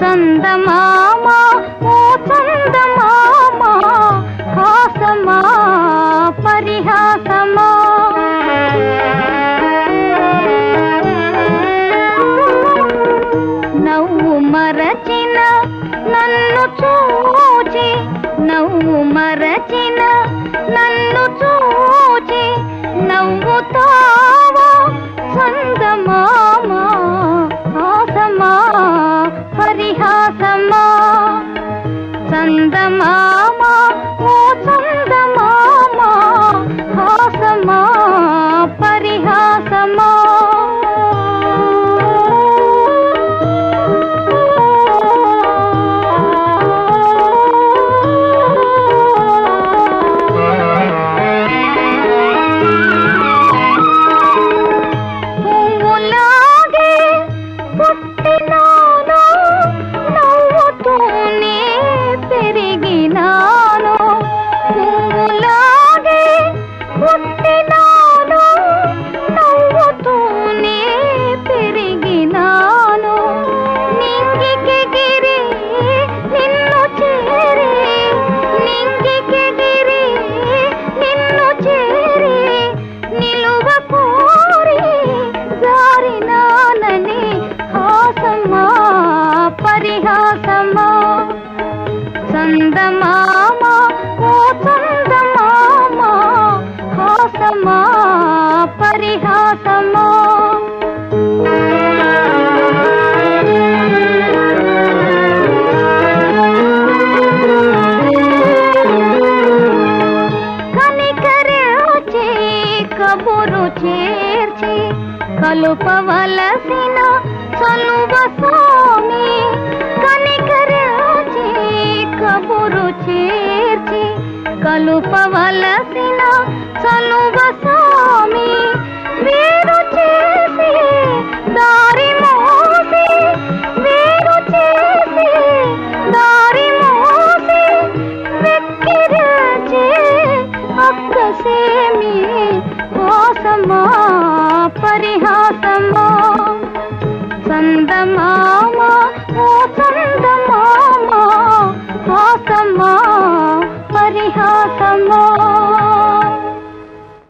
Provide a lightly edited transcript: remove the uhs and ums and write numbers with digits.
చందమామ ఓ చందమామ హాసమా పరిహాసమా నవ్వు మరచిన నన్ను చూచి నవ్వు మరచిన నన్ను చూచి నవ్వుతావా చందమామ హాసమా పరిహాసమా చందమామ ఓ చందమామ హాసమా పరిహాసమా పరిహాసమా చందమామ ఓ చందమామ హాసమా పరిహాసమా కనికరించి కబురు చేర్చి కలుపవలసిన చలువ స్వామి కనికరించి కబురు చేర్చి కలుపవలసిన చలువ స్వామి వేరు చేసి దారి మోసి వేరు చేసి దారి మోసి వెక్కిరచే అక్కసేమి హాసమా పరిహాసమా చందమామ ఓ చందమామ హాసమా పరిహాసమా